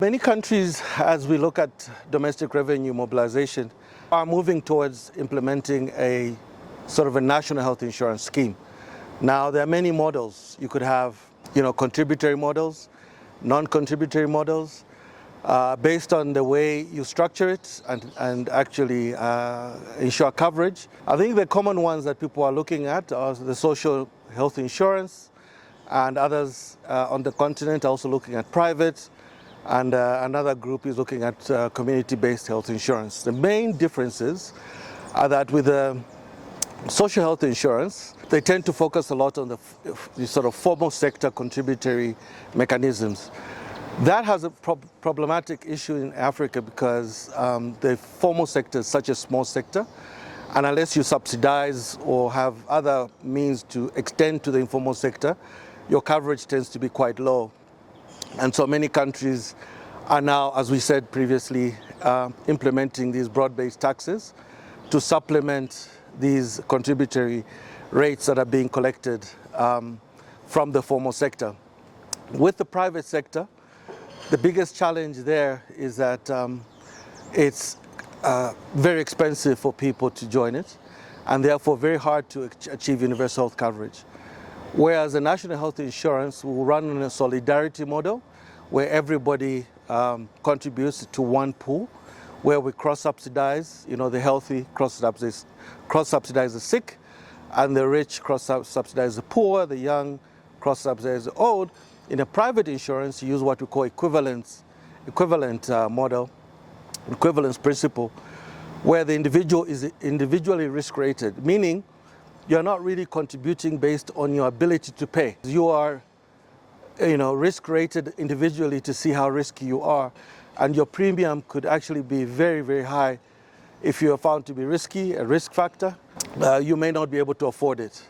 Many countries, as we look at domestic revenue mobilization, are moving towards implementing a sort of a national health insurance scheme. Now, there are many models. You could have, contributory models, non-contributory models, based on the way you structure it and actually ensure coverage. I think the common ones that people are looking at are the social health insurance, and others on the continent are also looking at private. And another group is looking at community-based health insurance. The main differences are that with social health insurance, they tend to focus a lot on the sort of formal sector contributory mechanisms. That has a problematic issue in Africa because the formal sector is such a small sector, and unless you subsidize or have other means to extend to the informal sector, your coverage tends to be quite low. And so many countries are now, as we said previously, implementing these broad-based taxes to supplement these contributory rates that are being collected from the formal sector. With the private sector, the biggest challenge there is that it's very expensive for people to join it, and therefore very hard to achieve universal health coverage. Whereas the national health insurance will run on a solidarity model where everybody contributes to one pool, where we cross-subsidize, the healthy cross-subsidize the sick, and the rich cross-subsidize the poor, the young cross-subsidize the old. In a private insurance, you use what we call equivalent model, equivalence principle, where the individual is individually risk-rated, meaning you're not really contributing based on your ability to pay. You are, risk-rated individually to see how risky you are, and your premium could actually be very, very high. If you are found to be risky, a risk factor, you may not be able to afford it.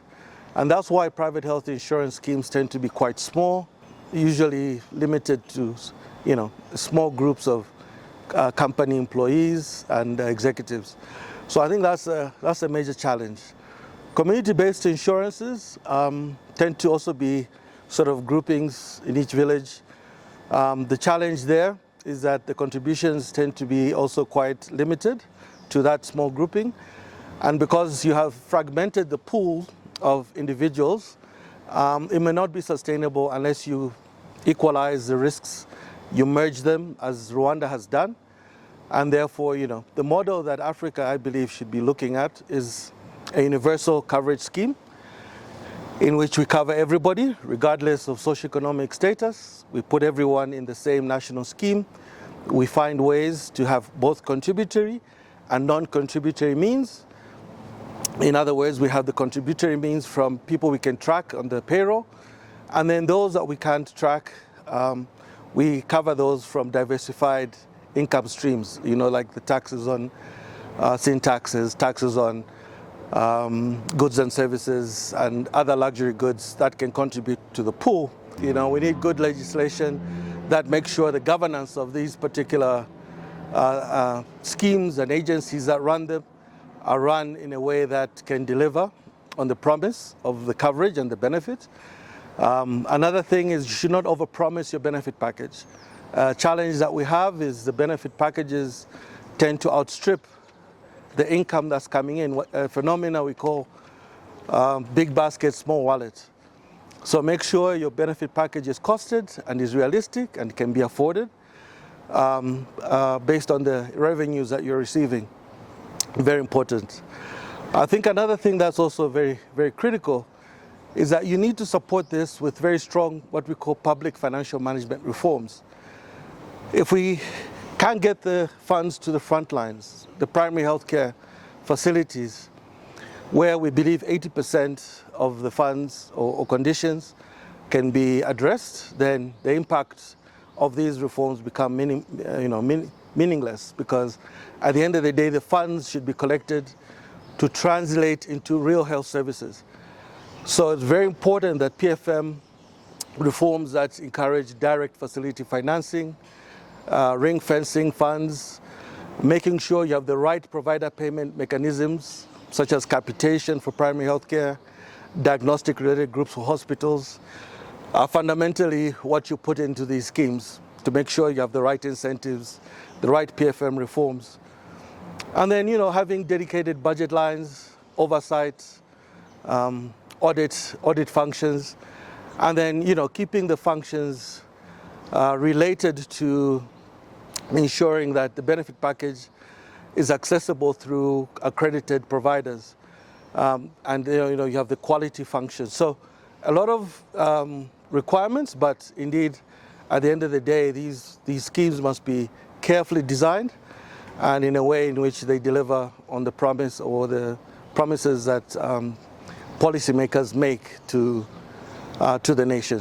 And that's why private health insurance schemes tend to be quite small, usually limited to, small groups of company employees and executives. So I think that's a major challenge. Community-based insurances tend to also be sort of groupings in each village. The challenge there is that the contributions tend to be also quite limited to that small grouping. And because you have fragmented the pool of individuals, it may not be sustainable unless you equalize the risks, you merge them as Rwanda has done. And therefore, the model that Africa, I believe, should be looking at is a universal coverage scheme in which we cover everybody, regardless of socioeconomic status. We put everyone in the same national scheme. We find ways to have both contributory and non-contributory means. In other words, we have the contributory means from people we can track on the payroll, and then those that we can't track, we cover those from diversified income streams, like the taxes on sin taxes, taxes on goods and services, and other luxury goods that can contribute to the pool. We need good legislation that makes sure the governance of these particular schemes and agencies that run them are run in a way that can deliver on the promise of the coverage and the benefit. Another thing is you should not overpromise your benefit package. Challenge that we have is the benefit packages tend to outstrip the income that's coming in, a phenomena we call big basket, small wallet. So make sure your benefit package is costed and is realistic and can be afforded based on the revenues that you're receiving. Very important. I think another thing that's also very, very critical is that you need to support this with very strong, what we call public financial management reforms. If we can't get the funds to the front lines, the primary healthcare facilities, where we believe 80% of the funds or conditions can be addressed, then the impact of these reforms become meaningless, because at the end of the day, the funds should be collected to translate into real health services. So it's very important that PFM reforms that encourage direct facility financing, ring fencing funds, making sure you have the right provider payment mechanisms, such as capitation for primary healthcare, diagnostic-related groups for hospitals, are fundamentally what you put into these schemes. to make sure you have the right incentives, the right PFM reforms. And then, having dedicated budget lines, oversight, audit functions, and then, keeping the functions related to ensuring that the benefit package is accessible through accredited providers. And you have the quality function. So a lot of requirements, but indeed, at the end of the day, these schemes must be carefully designed and in a way in which they deliver on the promise or the promises that policymakers make to the nation.